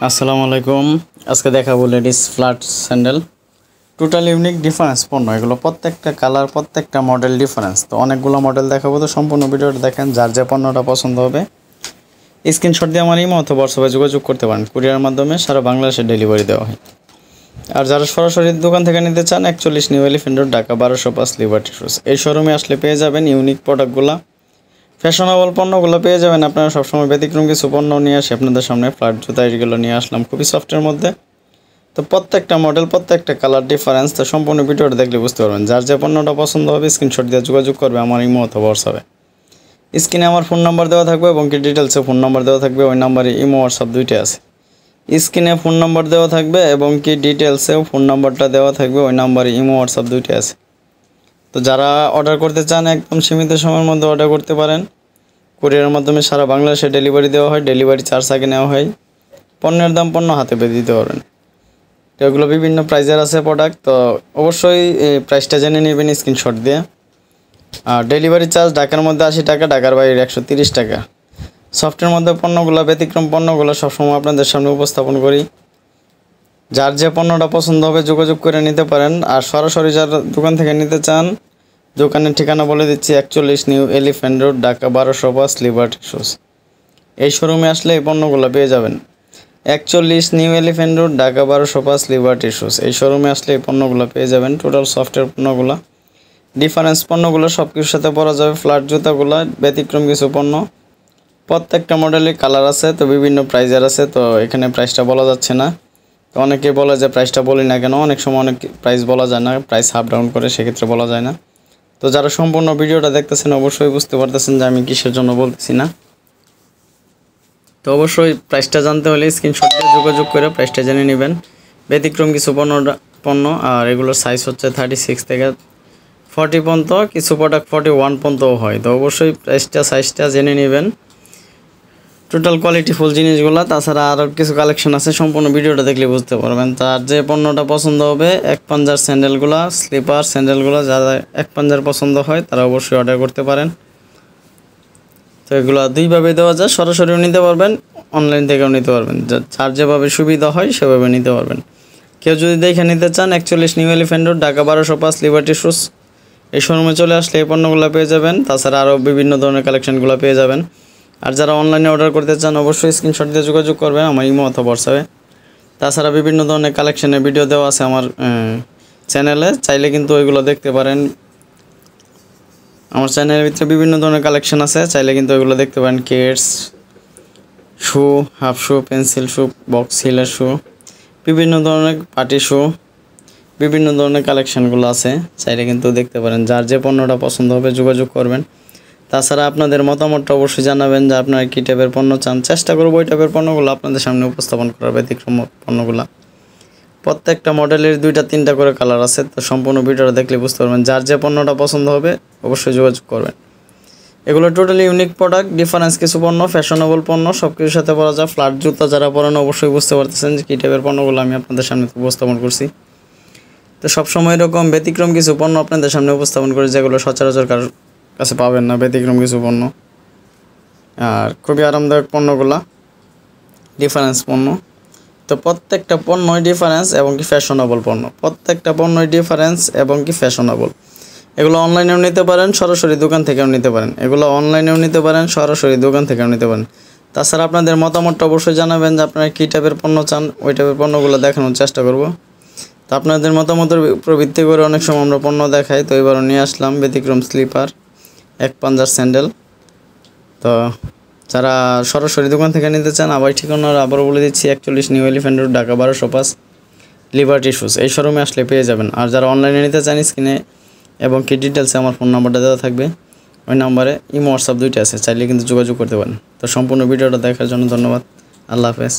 আসসালামু আলাইকুম। আজকে দেখাবো ladies flat sandal. Total unique difference পণ্য, এগুলো প্রত্যেকটা কালার, প্রত্যেকটা মডেল ডিফারেন্স। তো অনেকগুলো মডেল দেখাবো, তো সম্পূর্ণ ভিডিওটা দেখেন। যার যে পণ্যটা পছন্দ হবে স্ক্রিনশট দিয়ে আমার ইমো অথবা হোয়াটসঅ্যাপে যোগাযোগ করতে পারেন। কুরিয়ার মাধ্যমে সারা বাংলাদেশে ডেলিভারি দেওয়া হয়। আর যারা সরাসরি দোকান থেকে নিতে চান, 41 new elephant road, Dhaka 1205 liberty road. এই শোরুমে আসলে পেয়ে যাবেন ইউনিক প্রোডাক্টগুলো, ফ্যাশনেবল পণ্যগুলো পেয়ে যাবেন। আপনারা সবসময় ব্যতিক্রম কিছু পণ্য নিয়ে আসি আপনাদের সামনে। ফ্ল্যাট জুতা এগুলো নিয়ে আসলাম খুবই সফটের মধ্যে। তো প্রত্যেকটা মডেল, প্রত্যেকটা কালার ডিফারেন্স, তো সম্পূর্ণ ভিডিওটা দেখলে বুঝতে পারবেন। যার যে পণ্যটা পছন্দ হবে স্ক্রিনশট দিয়ে যোগাযোগ করবে আমার ইমো অথবা হোয়াটসঅ্যাপে। স্ক্রিনে আমার ফোন নাম্বার দেওয়া থাকবে এবং কি ডিটেলসে ফোন নাম্বার দেওয়া থাকবে। ওই নাম্বারে ইমো হোয়াটসঅ্যাপ দুইটাই আছে। স্ক্রিনে ফোন নাম্বার দেওয়া থাকবে এবং কি ডিটেলসেও ফোন নাম্বারটা দেওয়া থাকবে। ওই নাম্বারে ইমো হোয়াটসঅ্যাপ দুইটাই আছে। তো যারা অর্ডার করতে চান একদম সীমিত সময়ের মধ্যে অর্ডার করতে পারেন। কুরিয়ারের মাধ্যমে সারা বাংলাদেশে ডেলিভারি দেওয়া হয়। ডেলিভারি চার্জ আগে নেওয়া হয়। পণ্যের দাম পণ্য হাতে পেয়ে দিতে পারবেন। তো এগুলো বিভিন্ন প্রাইজের আছে প্রোডাক্ট, তো অবশ্যই প্রাইসটা জেনে নেবেন স্ক্রিনশট দিয়ে। আর ডেলিভারি চার্জ ঢাকার মধ্যে 80 টাকা, ঢাকার বাইরে 130 টাকা। সফটের মধ্যে পণ্যগুলো, ব্যতিক্রম পণ্যগুলো সবসময় আপনাদের সামনে উপস্থাপন করি। যার যে পণ্যটা পছন্দ হবে যোগাযোগ করে নিতে পারেন। আর সরাসরি যারা দোকান থেকে নিতে চান, দোকানের ঠিকানা বলে দিচ্ছি, 41 new elephant road, Dhaka 1205 liberty road. এই শোরুমে আসলে এই পণ্যগুলো পেয়ে যাবেন। 41 new elephant road, Dhaka 1205 liberty road. এই শোরুমে আসলে এই পণ্যগুলো পেয়ে যাবেন। টোটাল সফটের পণ্যগুলো, ডিফারেন্স পণ্যগুলো সব কিছুর সাথে পরা যাবে। ফ্ল্যাট জুতাগুলো ব্যতিক্রম কিছু পণ্য, প্রত্যেকটা মডেলের কালার আছে, তো বিভিন্ন প্রাইজের আছে। তো এখানে প্রাইসটা বলা যাচ্ছে না। তো অনেকে বলে যে প্রাইসটা বলি না কেন, অনেক সময় অনেক প্রাইস বলা যায় না, প্রাইস আপ ডাউন করে, সেক্ষেত্রে বলা যায় না। তো যারা সম্পূর্ণ ভিডিওটা দেখতেছেন অবশ্যই বুঝতে পারতেছেন যে আমি কিসের জন্য বলতেছি না। তো অবশ্যই প্রাইসটা জানতে হলে স্ক্রিনশট দিয়ে যোগাযোগ করে প্রাইসটা জেনে নেবেন। ব্যতিক্রম কিছু পণ্য, আর এগুলোর সাইজ হচ্ছে 36 থেকে 40 পর্যন্ত, কিছু প্রোডাক্ট 41 পর্যন্তও হয়। তো অবশ্যই সাইজটা জেনে নেবেন। টোটাল কোয়ালিটিফুল জিনিসগুলো, তাছাড়া আরও কিছু কালেকশন আছে, সম্পূর্ণ ভিডিওটা দেখলে বুঝতে পারবেন। তার যে পণ্যটা পছন্দ হবে, এক পাঞ্জার স্যান্ডেলগুলো, স্লিপার স্যান্ডেলগুলো, যারা এক পাঞ্জার পছন্দ হয় তারা অবশ্যই অর্ডার করতে পারেন। তো এগুলো দুইভাবে দেওয়া যায়, সরাসরিও নিতে পারবেন, অনলাইন থেকেও নিতে পারবেন। যার যেভাবে সুবিধা হয় সেভাবে নিতে পারবেন। কেউ যদি দেখে নিতে চান, 41 new elephant road, Dhaka 1205 liberty road. এই শোরুমে চলে আসলে এই পণ্যগুলো পেয়ে যাবেন। তাছাড়া আরও বিভিন্ন ধরনের কালেকশনগুলো পেয়ে যাবেন। আর যারা অনলাইনে অর্ডার করতে চান অবশ্যই স্ক্রিনশট দিয়ে যোগাযোগ করবেন আমার ইমো অথবা হোয়াটসঅ্যাপে। তাছাড়া বিভিন্ন ধরনের কালেকশনের ভিডিও দেওয়া আছে আমার চ্যানেলে, চাইলে কিন্তু ওইগুলো দেখতে পারেন। আমার চ্যানেলের ভিতরে বিভিন্ন ধরনের কালেকশন আছে, চাইলে কিন্তু ওইগুলো দেখতে পারেন। কিডস শু, হাফ শু, পেন্সিল শু, বক্স হিলের শু, বিভিন্ন ধরনের পার্টি শু, বিভিন্ন ধরনের কালেকশানগুলো আছে, চাইলে কিন্তু দেখতে পারেন। যার যে পণ্যটা পছন্দ হবে যোগাযোগ করবেন। তাছাড়া আপনাদের মতামতটা অবশ্যই জানাবেন যে আপনারা কী টাইপের পণ্য চান। চেষ্টা করবো ওই টাইপের পণ্যগুলো আপনাদের সামনে উপস্থাপন করার। ব্যতিক্রম পণ্যগুলো প্রত্যেকটা মডেলের 2-3টা করে কালার আছে। তো সম্পূর্ণ ভিডিওটা দেখলে বুঝতে পারবেন। যার যে পণ্যটা পছন্দ হবে অবশ্যই যোগাযোগ করবেন। এগুলো টোটালি ইউনিক প্রোডাক্ট, ডিফারেন্স কিছু পণ্য, ফ্যাশনেবল পণ্য, সব কিছুর সাথে পরা যায়। ফ্ল্যাট জুতা যারা পরেন অবশ্যই বুঝতে পারতেছেন যে কী টাইপের পণ্যগুলো আমি আপনাদের সামনে উপস্থাপন করছি। তো সবসময় এরকম ব্যতিক্রম কিছু পণ্য আপনাদের সামনে উপস্থাপন করি, যেগুলো সচরাচর কারোর কাছে পাবেন না। ব্যতিক্রম কিছু পণ্য, আর খুবই আরামদায়ক পণ্যগুলো, ডিফারেন্স পণ্য। তো প্রত্যেকটা পণ্যই ডিফারেন্স এবং কি ফ্যাশনেবল পণ্য, প্রত্যেকটা পণ্যই ডিফারেন্স এবং কি ফ্যাশনেবল। এগুলো অনলাইনেও নিতে পারেন, সরাসরি দোকান থেকেও নিতে পারেন। এগুলো অনলাইনেও নিতে পারেন, সরাসরি দোকান থেকেও নিতে পারেন। তাছাড়া আপনাদের মতামতটা অবশ্যই জানাবেন যে আপনারা কী টাইপের পণ্য চান, ওই টাইপের পণ্যগুলো দেখানোর চেষ্টা করব। তো আপনাদের মতামতের উপর ভিত্তি করে অনেক সময় আমরা পণ্য দেখাই। তো এবারও নিয়ে আসলাম ব্যতিক্রম স্লিপার, এক পাঞ্জার স্যান্ডেল। তো যারা সরাসরি দোকান থেকে নিতে চান, আবার ঠিকানা আবারও বলে দিচ্ছি, 41 new elephant road, Dhaka 1205 liberty road. এই শোরুমে আসলে পেয়ে যাবেন। আর যারা অনলাইনে নিতে চান স্ক্রিনে এবং কি ডিটেলসে আমার ফোন নাম্বারটা দেওয়া থাকবে। ওই নাম্বারে ইমো হোয়াটসঅ্যাপ দুইটা আছে, চাইলে কিন্তু যোগাযোগ করতে পারেন। তো সম্পূর্ণ ভিডিওটা দেখার জন্য ধন্যবাদ। আল্লাহ হাফেজ।